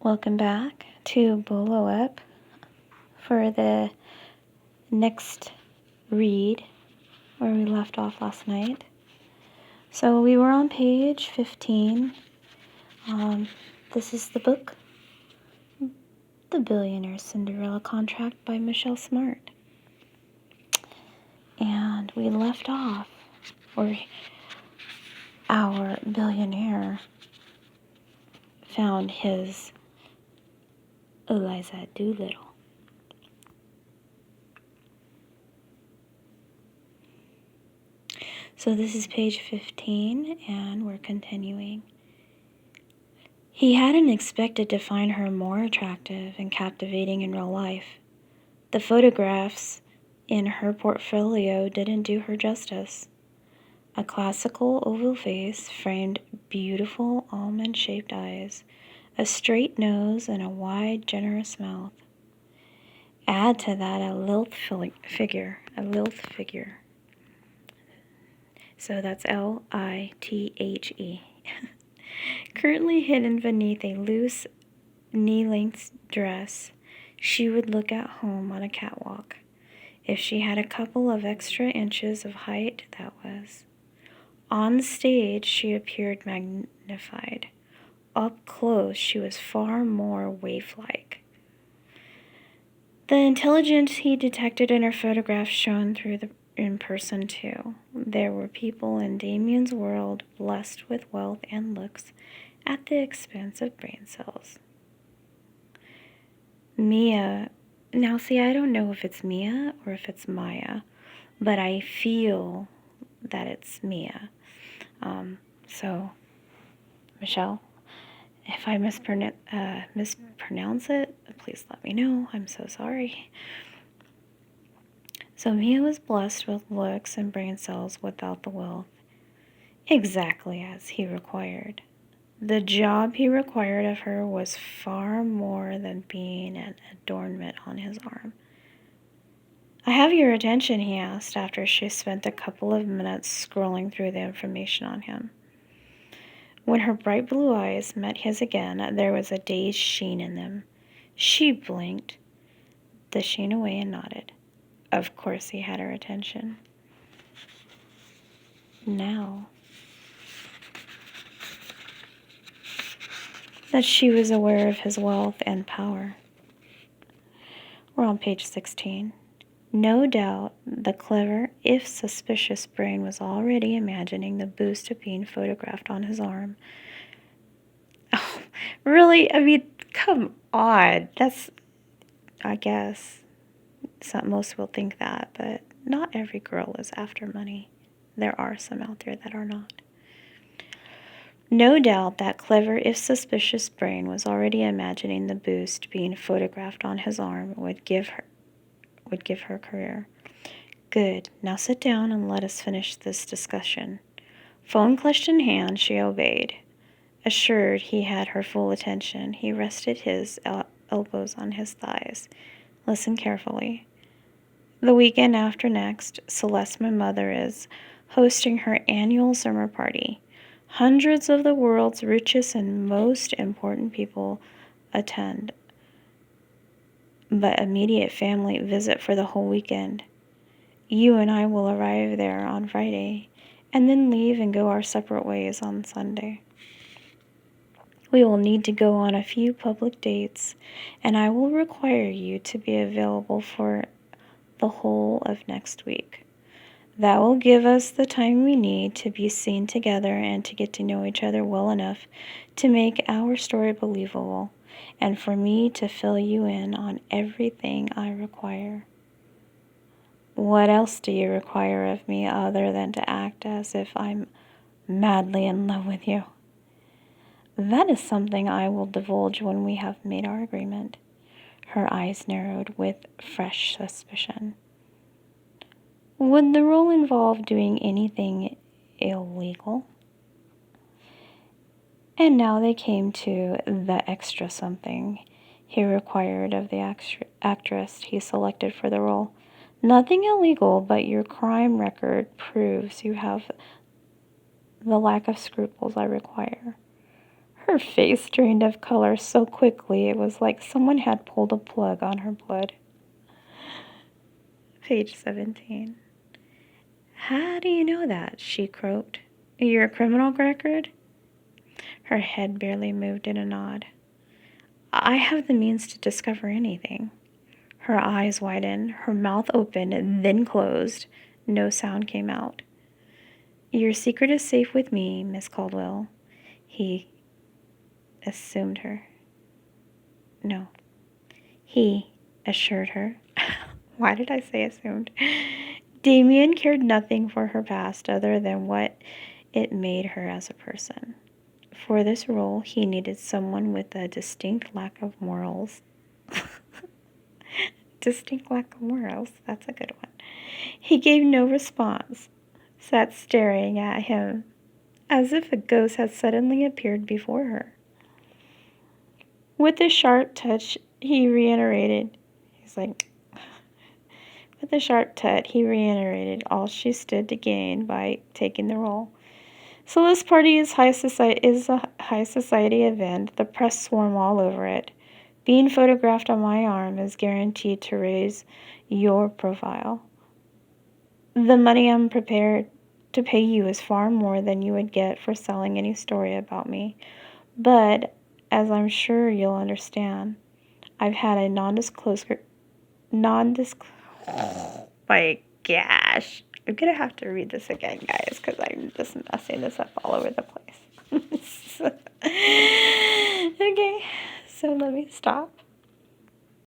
Welcome back to Bolo Up for the next read where we left off last night. So we were on page 15. This is the book, The Billionaire Cinderella Contract by Michelle Smart. And we left off where our billionaire found his Eliza Doolittle. So this is page 15, and we're continuing. He hadn't expected to find her more attractive and captivating in real life. The photographs in her portfolio didn't do her justice. A classical oval face framed beautiful almond-shaped eyes, a straight nose, and a wide, generous mouth. Add to that a lithe figure. So that's Lithe. Currently hidden beneath a loose, knee-length dress, she would look at home on a catwalk. If she had a couple of extra inches of height, that was. On stage, she appeared magnified. Up close, she was far more waif-like. The intelligence he detected in her photographs shone through in person, too. There were people in Damien's world blessed with wealth and looks at the expense of brain cells. Mia. Now, see, I don't know if it's Mia or if it's Maya, but I feel that it's Mia. So, Michelle, if I mispronounce it, please let me know. I'm so sorry. So Mia was blessed with looks and brain cells without the wealth, exactly as he required. The job he required of her was far more than being an adornment on his arm. I have your attention, he asked after she spent a couple of minutes scrolling through the information on him. When her bright blue eyes met his again, there was a dazed sheen in them. She blinked the sheen away and nodded. Of course he had her attention. Now that she was aware of his wealth and power. We're on page 16. No doubt the clever, if suspicious brain was already imagining the boost of being photographed on his arm. Oh, really? I mean, come on. That's, I guess, most will think that, but not every girl is after money. There are some out there that are not. No doubt that clever, if suspicious brain was already imagining the boost being photographed on his arm would give her career. Good. Now sit down and let us finish this discussion. Phone clutched in hand, she obeyed. Assured he had her full attention, he rested his elbows on his thighs. Listen carefully. The weekend after next, Celeste, my mother, is hosting her annual summer party. Hundreds of the world's richest and most important people attend, but immediate family visit for the whole weekend. You and I will arrive there on Friday, and then leave and go our separate ways on Sunday. We will need to go on a few public dates, and I will require you to be available for the whole of next week. That will give us the time we need to be seen together and to get to know each other well enough to make our story believable, and for me to fill you in on everything I require. What else do you require of me other than to act as if I'm madly in love with you? That is something I will divulge when we have made our agreement. Her eyes narrowed with fresh suspicion. Would the role involve doing anything illegal? And now they came to the extra something he required of the actress he selected for the role. Nothing illegal, but your crime record proves you have the lack of scruples I require. Her face drained of color so quickly it was like someone had pulled a plug on her blood. Page 17. How do you know that? She croaked. Your criminal record? Her head barely moved in a nod. I have the means to discover anything. Her eyes widened, her mouth opened, and then closed. No sound came out. Your secret is safe with me, Miss Caldwell. He assumed her. No. He assured her. Why did I say assumed? Damien cared nothing for her past other than what it made her as a person. For this role, he needed someone with a distinct lack of morals. Distinct lack of morals. That's a good one. He gave no response, sat staring at him as if a ghost had suddenly appeared before her. With a sharp touch, he reiterated. With a sharp touch, he reiterated all she stood to gain by taking the role. So this party is a high society event. The press swarm all over it. Being photographed on my arm is guaranteed to raise your profile. The money I'm prepared to pay you is far more than you would get for selling any story about me. But, as I'm sure you'll understand, I've had a my gosh. I'm going to have to read this again, guys, because I'm just messing this up all over the place. Okay, so let me stop.